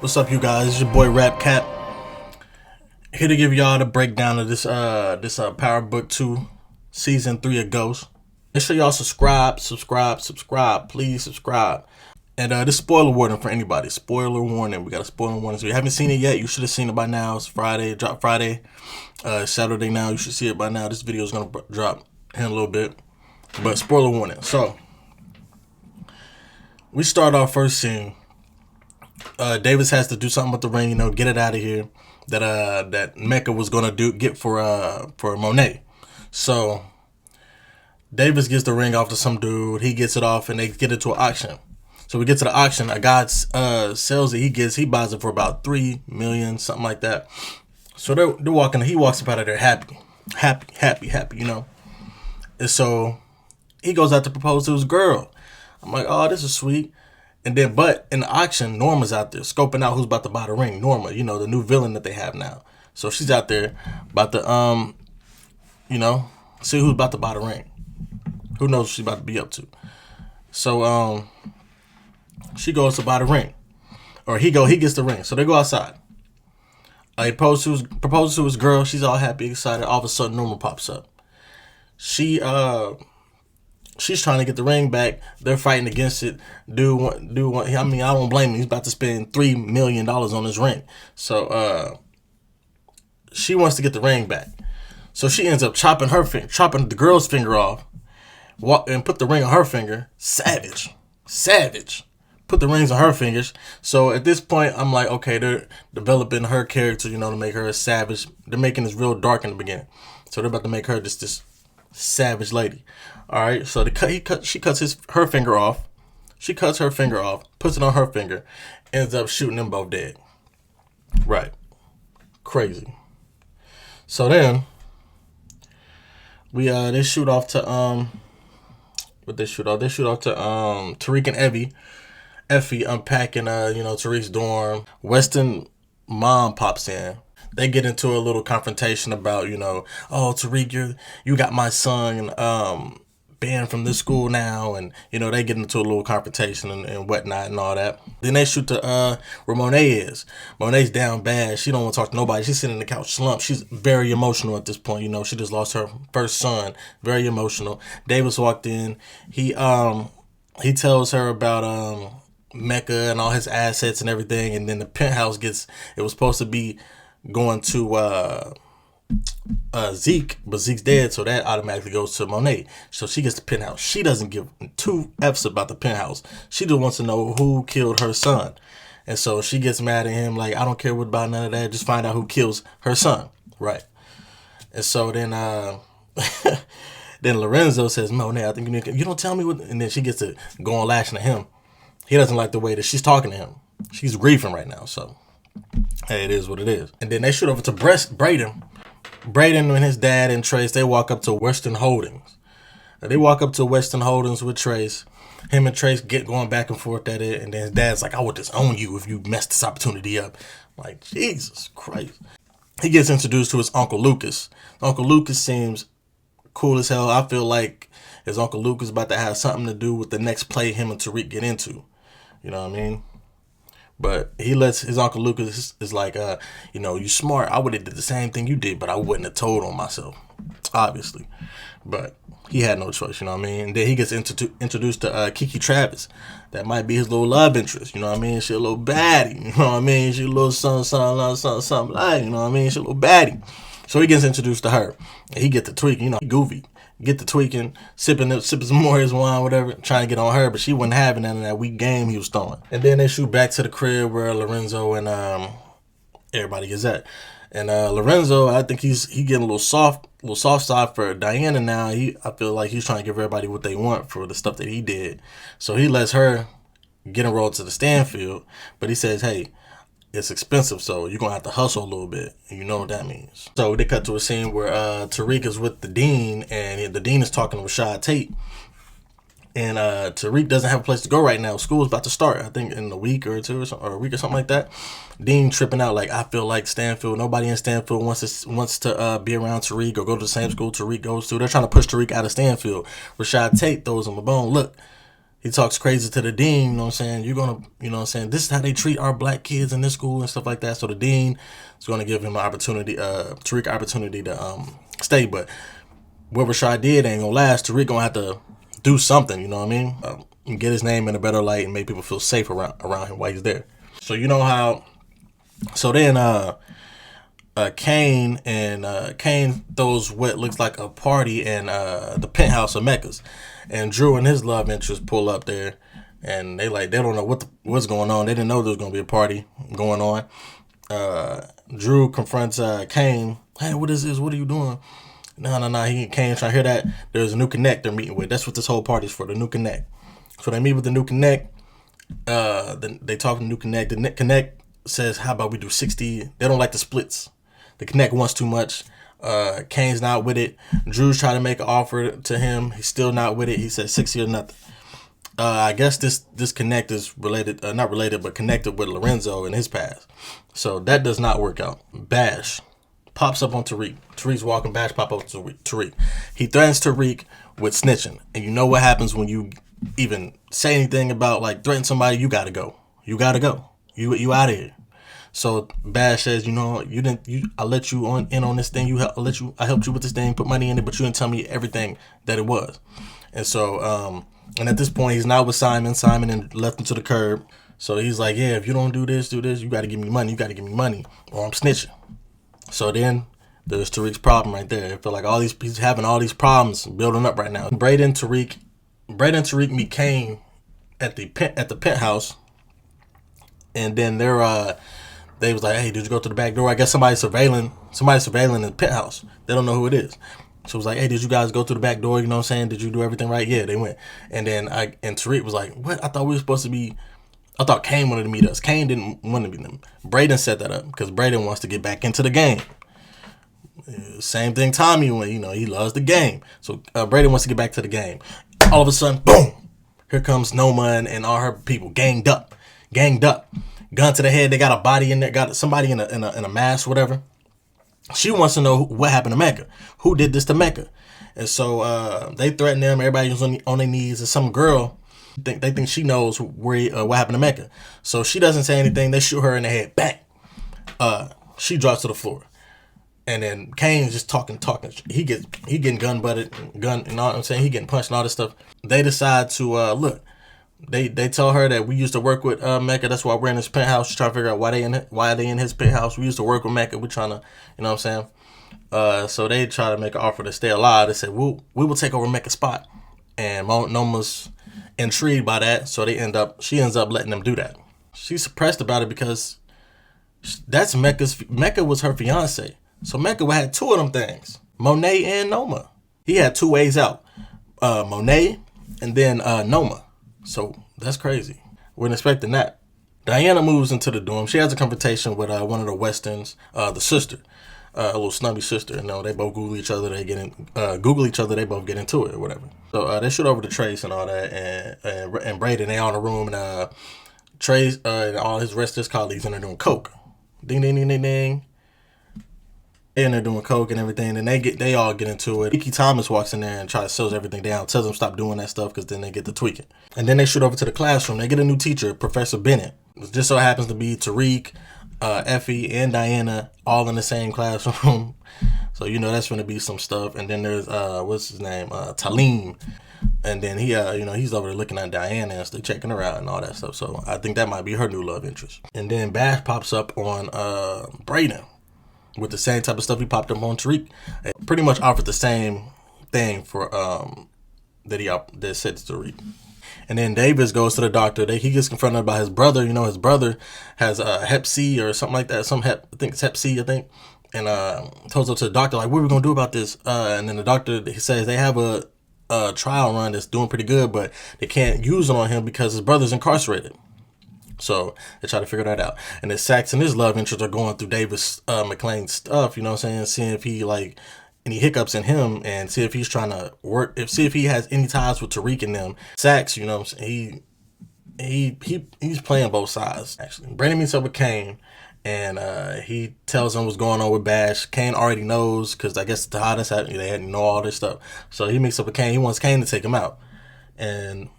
What's up, you guys? It's your boy Rap Cap, here to give y'all the breakdown of this Power Book 2 Season 3 of Ghost. Make sure y'all subscribe. Please subscribe. And this spoiler warning for anybody. Spoiler warning. We got a spoiler warning. So if you haven't seen it yet, you should have seen it by now. It's Friday. Drop Friday. Saturday now. You should see it by now. This video is going to drop in a little bit. But spoiler warning. So we start our first scene. Davis has to do something with the ring, get it out of here. That Mecca was gonna get for Monet. So Davis gets the ring off to some dude. He gets it off, and they get it to an auction. So we get to the auction. A guy sells it. He buys it for about $3 million, something like that. So they're walking. He walks up out of there happy. And so he goes out to propose to his girl. I'm like, oh, this is sweet. And then, but in the auction, Norma's out there scoping out who's about to buy the ring. Norma, the new villain that they have now. So she's out there about to, see who's about to buy the ring. Who knows what she's about to be up to. So, she goes to buy the ring. Or he gets the ring. So they go outside. He proposes to his girl. She's all happy, excited. All of a sudden, Norma pops up. She's trying to get the ring back. They're fighting against it. I don't blame him. He's about to spend $3 million on his ring. So she wants to get the ring back. So she ends up chopping the girl's finger off, and put the ring on her finger. Savage. Put the rings on her fingers. So at this point, I'm like, okay, they're developing her character, to make her a savage. They're making this real dark in the beginning. So they're about to make her this savage lady. All right, so she cuts her finger off. She cuts her finger off, puts it on her finger, ends up shooting them both dead. Right, crazy. So then they shoot off to They shoot off to Tariq and Effie unpacking Tariq's dorm. Weston mom pops in. They get into a little confrontation about, oh, Tariq, you got my son banned from this school now, and they get into a little confrontation and whatnot and all that. Then they shoot to where Monet is. Monet's down bad. She don't want to talk to nobody. She's sitting in the couch slumped. She's very emotional at this point. She just lost her first son. Very emotional. Davis walked in. He tells her about Mecca and all his assets and everything, and then the penthouse it was supposed to be going to Zeke, but Zeke's dead, so that automatically goes to Monet. So she gets the penthouse. She doesn't give two F's about the penthouse. She just wants to know who killed her son. And so she gets mad at him, like, I don't care about none of that. Just find out who kills her son. Right. And so then then Lorenzo says, Monet, I think you don't tell me what. And then she gets to go on lashing at him. He doesn't like the way that she's talking to him. She's grieving right now, so hey, it is what it is. And then they shoot over to Braden. Braden and his dad and Trace, they walk up to Western Holdings. They walk up to Western Holdings with Trace. Him and Trace get going back and forth at it. And then his dad's like, I would disown you if you messed this opportunity up. I'm like, Jesus Christ. He gets introduced to his Uncle Lucas. Uncle Lucas seems cool as hell. I feel like his Uncle Lucas about to have something to do with the next play him and Tariq get into. You know what I mean? But he lets his Uncle Lucas is like, you smart. I would have did the same thing you did, but I wouldn't have told on myself, obviously. But he had no choice, you know what I mean? And then he gets introduced to Kiki Travis. That might be his little love interest, you know what I mean? She a little baddie, you know what I mean? She a little something like, you know what I mean? She a little baddie. So he gets introduced to her. And he get to tweaking, goofy. Get to tweaking, sipping some more of his wine, whatever, trying to get on her, but she wasn't having none of that weak game he was throwing. And then they shoot back to the crib where Lorenzo and everybody is at. And Lorenzo, I think he getting a little soft side for Diana now. I feel like he's trying to give everybody what they want for the stuff that he did. So he lets her get enrolled to the Stanfield, but he says, hey, it's expensive, so you're going to have to hustle a little bit. And you know what that means. So they cut to a scene where Tariq is with the dean, and the dean is talking to Rashad Tate. And Tariq doesn't have a place to go right now. School's about to start, I think, in a week or two or a week or something like that. Dean tripping out like, I feel like Stanfield. Nobody in Stanfield wants to be around Tariq or go to the same school Tariq goes to. They're trying to push Tariq out of Stanfield. Rashad Tate throws him a bone. Look, He talks crazy to the dean, you know what I'm saying? You're gonna, you know what I'm saying? This is how they treat our black kids in this school and stuff like that. So the dean is gonna give him an opportunity, Tariq opportunity to stay. But what Rashad did ain't gonna last. Tariq gonna have to do something, you know what I mean? Get his name in a better light and make people feel safe around him while he's there. So you know how. So then Kane throws what looks like a party in the penthouse of Mecca's, and Drew and his love interest pull up there, and they don't know what's going on. They didn't know there was gonna be a party going on. Drew confronts Kane. Hey, what is this? What are you doing? No. Kane trying to hear that. There's a new connect they're meeting with. That's what this whole party's for. The new connect. So they meet with the new connect. They talk to the new connect. The connect says, "How about we do 60?" They don't like the splits. The connect wants too much. Kane's not with it. Drew's trying to make an offer to him. He's still not with it. He said 60 or nothing. I guess this connect is related, not related, but connected with Lorenzo and his past. So that does not work out. Bash pops up on Tariq. Tariq's walking. Bash pop up to Tariq. He threatens Tariq with snitching. And you know what happens when you even say anything about like threaten somebody? You gotta go. You gotta go. You out of here. So Bash says, I let you in on this thing. I helped you with this thing, put money in it, but you didn't tell me everything that it was. And so, and at this point, he's not with Simon. Simon and left him to the curb. So he's like, yeah, if you don't do this, you got to give me money. You got to give me money, or I'm snitching. So then there's Tariq's problem right there. I feel like he's having all these problems building up right now. Brayden and Tariq meet Kane at the penthouse, and then they was like, hey, did you go to the back door? I guess somebody's surveilling the penthouse. They don't know who it is. So it was like, hey, did you guys go through the back door? You know what I'm saying? Did you do everything right? Yeah, they went. And then Tariq was like, what? I thought Kane wanted to meet us. Kane didn't want to meet them. Brayden set that up because Brayden wants to get back into the game. Same thing Tommy went, he loves the game. So Brayden wants to get back to the game. All of a sudden, boom, here comes Noma and all her people ganged up. Gun to the head. They got a body in there. Got somebody in a mask, whatever. She wants to know what happened to Mecca. Who did this to Mecca? And so they threaten them. Everybody was on their knees. And some girl, they think she knows what happened to Mecca. So she doesn't say anything. They shoot her in the head. Bang. She drops to the floor. And then Kane's just talking. He getting gun, you know what I'm saying? He getting punched and all this stuff. They decide to look. They tell her that we used to work with Mecca. That's why we're in his penthouse. She's trying to figure out why they in his penthouse. We used to work with Mecca. We're trying to, you know what I'm saying? So they try to make an offer to stay alive. They said, we will take over Mecca's spot. And Noma's intrigued by that. So she ends up letting them do that. She's suppressed about it because that's Mecca was her fiance. So Mecca had two of them things, Monet and Noma. He had two ways out, Monet and then Noma. So that's crazy. We're expecting that. Diana moves into the dorm. She has a confrontation with one of the Westerns, the sister, a little snubby sister. They both Google each other. They They both get into it or whatever. So they shoot over to Trace and all that, and Brayden. They all in the room, and Trace and all his rest of his colleagues, and they're doing coke. Ding ding ding ding ding. And they're doing coke and everything, and they all get into it. Kiki Thomas walks in there and tries to sews everything down, tells them stop doing that stuff because then they get to tweaking. And then they shoot over to the classroom. They get a new teacher, Professor Bennett. It just so happens to be Tariq, Effie, and Diana all in the same classroom. So that's going to be some stuff. And then there's what's his name, Talim, and then he he's over there looking at Diana and still checking her out and all that stuff. So I think that might be her new love interest. And then Bash pops up on Brayden. With the same type of stuff he popped up on Tariq. It pretty much offered the same thing for that said to Tariq. And then Davis goes to the doctor. He gets confronted by his brother. His brother has Hep C or something like that. I think it's Hep C, I think. And tells up to the doctor, like, what are we going to do about this? And then the doctor, he says they have a trial run that's doing pretty good, but they can't use it on him because his brother's incarcerated. So they try to figure that out. And then Sax and his love interest are going through Davis McClain's stuff, seeing if he like any hiccups in him and see if he's trying to see if he has any ties with Tariq and them. Sax, he's playing both sides, actually. Brandon meets up with Kane and he tells him what's going on with Bash. Kane already knows because I guess how this happened, they had to know all this stuff. So he meets up with Kane. He wants Kane to take him out. And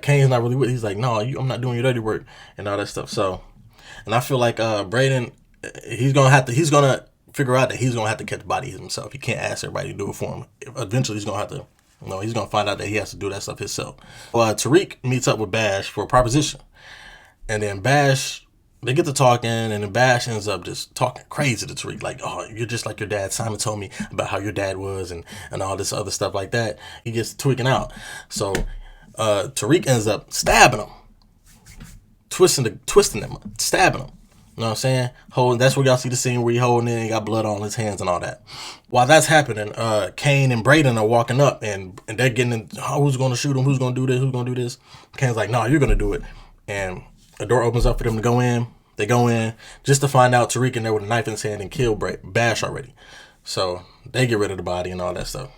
Kane's not really with. He's like, no, I'm not doing your dirty work and all that stuff. So, and I feel like Brayden, he's gonna figure out that he's gonna have to catch the body himself. He can't ask everybody to do it for him. Eventually, he's gonna have to. He's gonna find out that he has to do that stuff himself. Tariq meets up with Bash for a proposition, and then Bash, they get to talking, and then Bash ends up just talking crazy to Tariq, like, oh, you're just like your dad. Simon told me about how your dad was, and all this other stuff like that. He gets tweaking out. So Tariq ends up stabbing him, twisting him, stabbing him. You know what I'm saying? That's where y'all see the scene where he holding it and he got blood on his hands and all that. While that's happening, Kane and Brayden are walking up and they're getting in, who's going to shoot him? Who's going to do this? Who's going to do this? Kane's like, no, you're going to do it. And a door opens up for them to go in. They go in just to find out Tariq in there with a knife in his hand and kill Bash already. So they get rid of the body and all that stuff.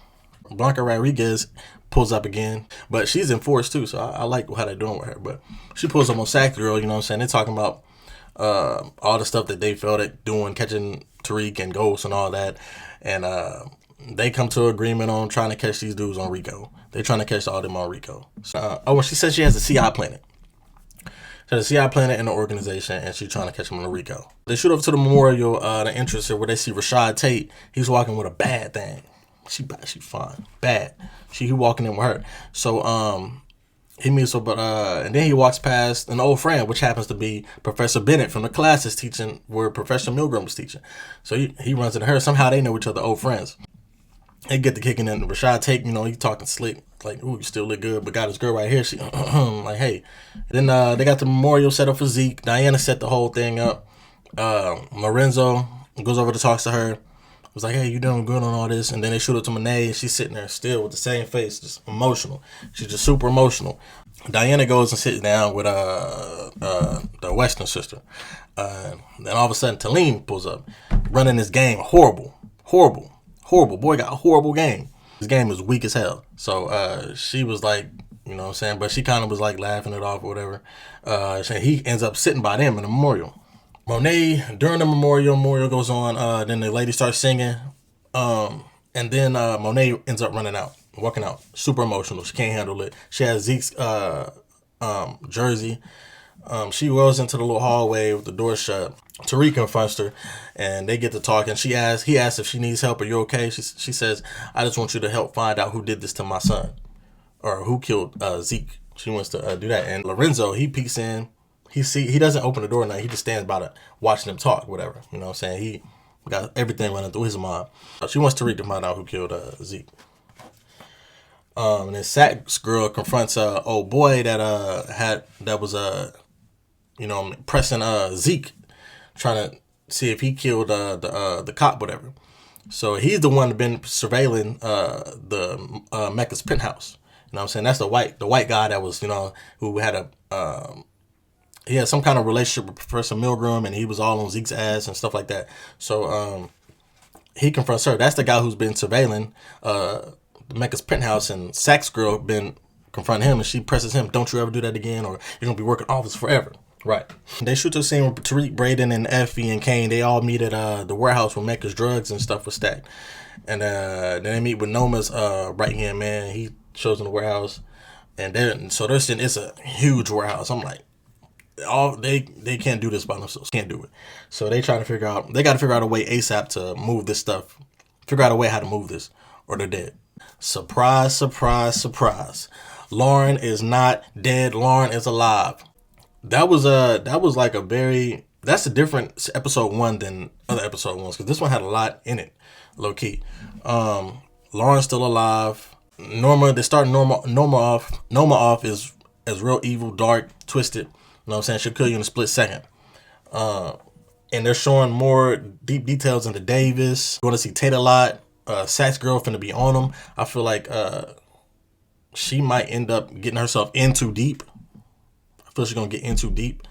Blanca Rodriguez pulls up again, but she's in force too, so I like how they're doing with her. But she pulls up on Sack Girl, you know what I'm saying? They're talking about all the stuff that they felt like doing, catching Tariq and Ghost and all that. And they come to an agreement on trying to catch these dudes on Rico. They're trying to catch all them on Rico. Well, she said she has a CI planet. She has a CI planet in the organization, and she's trying to catch them on the Rico. They shoot up to the memorial, the entrance here, where they see Rashad Tate. He's walking with a bad thing. She fine. Bad. He walking in with her. So, he meets up, and then he walks past an old friend, which happens to be Professor Bennett from the classes teaching where Professor Milgram was teaching. So he runs into her. Somehow they know each other, old friends. They get to kicking in. Rashad Tate, he talking slick, like, ooh, you still look good, but got his girl right here. She like, hey. And then they got the memorial set up for Zeke. Diana set the whole thing up. Lorenzo goes over to talk to her. Was like, hey, you doing good on all this? And then they shoot up to Monet, and she's sitting there still with the same face, just emotional. She's just super emotional. Diana goes and sits down with the Western sister. Then all of a sudden, Talim pulls up, running this game. Horrible. Boy got a horrible game. His game was weak as hell. So she was like, you know what I'm saying? But she kind of was like laughing it off or whatever. He ends up sitting by them in the memorial. Monet, during the memorial goes on, then the lady starts singing, and then Monet ends up walking out, super emotional. She can't handle it. She has Zeke's jersey. She goes into the little hallway with the door shut. Tariq confronts her, and they get to talking. He asks if she needs help. Are you okay? She says, I just want you to help find out who did this to my son, or who killed Zeke. She wants to do that. And Lorenzo, he peeks in. He doesn't open the door now. He just stands by to watching them talk, whatever. You know what I'm saying? He got everything running through his mind. She wants Tariq to find out who killed Zeke. And then Sack's girl confronts old boy that was pressing Zeke, trying to see if he killed the cop, whatever. So he's the one that been surveilling the Mecca's penthouse. You know what I'm saying? That's the white guy that was, who had he had some kind of relationship with Professor Milgram, and he was all on Zeke's ass and stuff like that. So he confronts her. That's the guy who's been surveilling Mecca's penthouse, and Sack's girl been confronting him, and she presses him, don't you ever do that again, or you're going to be working office forever. Right. They shoot to the scene with Tariq, Brayden, and Effie, and Kane. They all meet at the warehouse where Mecca's drugs and stuff was stacked. And then they meet with Noma's right-hand man. He shows in the warehouse. And they're sitting, it's a huge warehouse. I'm like, they can't do this by themselves. Can't do it. So they got to figure out a way ASAP to move this stuff. Figure out a way how to move this, or they're dead. Surprise, surprise, surprise. Lauren is not dead. Lauren is alive. That's a different episode 1 than other episode 1s, because this one had a lot in it, low key. Lauren's still alive. They start Norma off. Norma off is real evil, dark, twisted. You know what I'm saying? She'll kill you in a split second. And they're showing more deep details into Davis. Going to see Tate a lot. Sack's girl finna be on him. I feel like she might end up getting herself in too deep. I feel she's gonna get in too deep.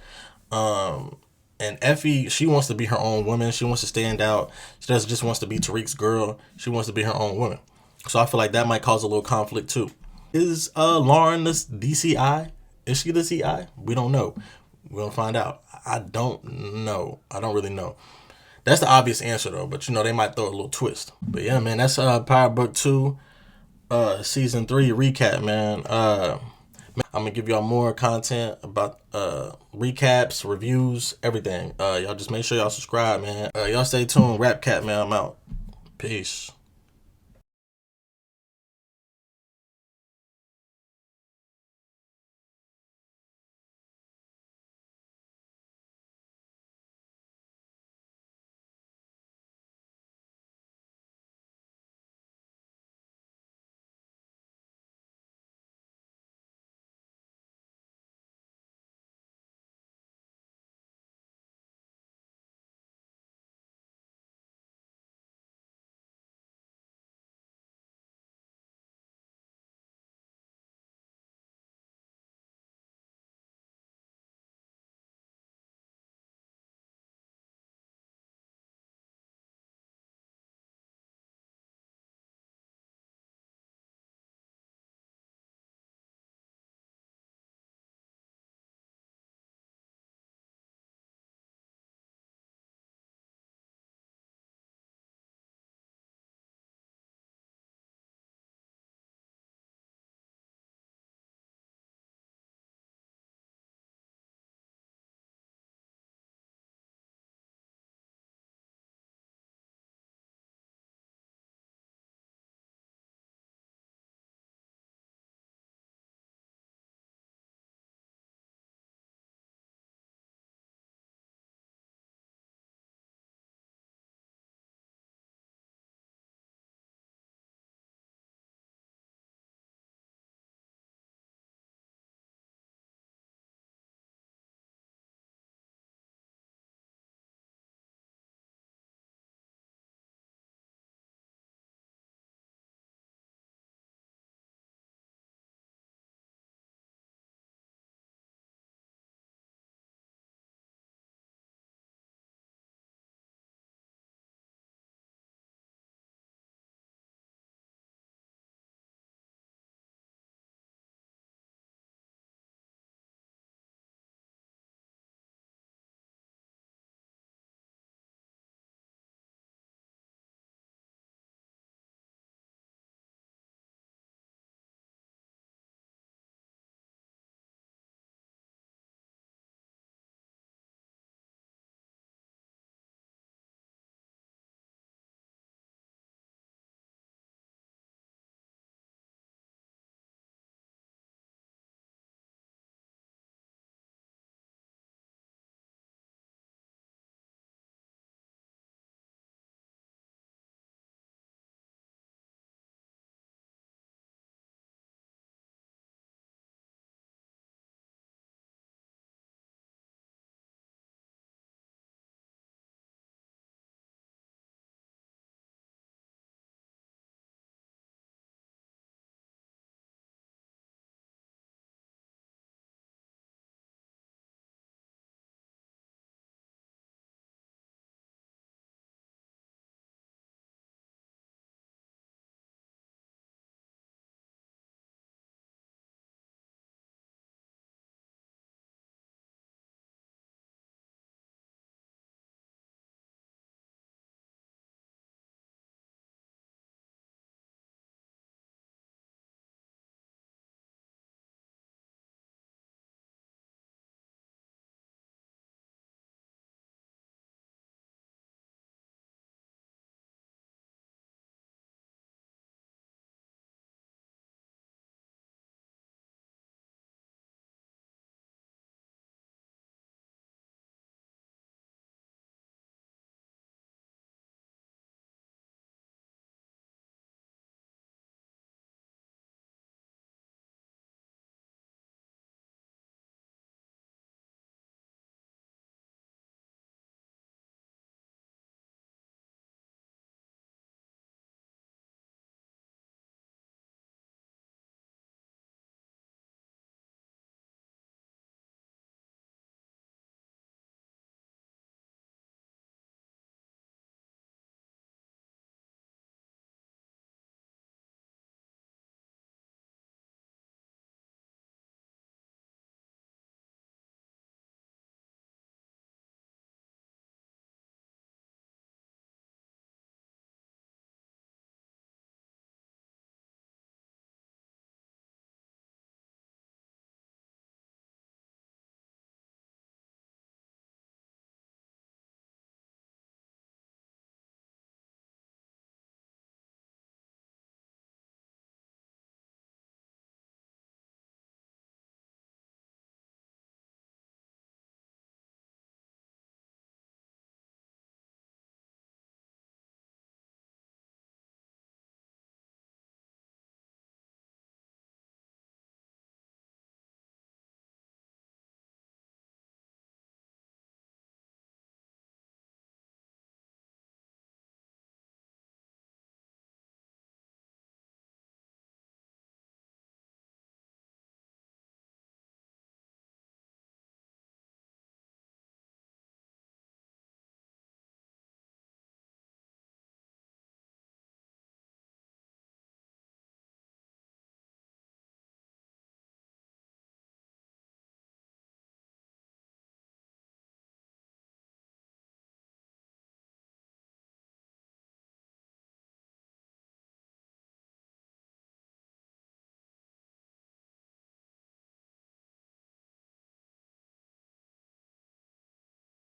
And Effie, she wants to be her own woman. She wants to stand out. She doesn't just wants to be Tariq's girl. She wants to be her own woman. So I feel like that might cause a little conflict too. Is Lauren the DCI? Is she the CI? We don't know. We're gonna find out. I don't know. I don't really know. That's the obvious answer though, but they might throw a little twist. But yeah, man, that's Power Book 2, Season 3 recap, man. I'm gonna give y'all more content about recaps, reviews, everything. Y'all just make sure y'all subscribe, man. Y'all stay tuned. Rap Cat, man. I'm out. Peace.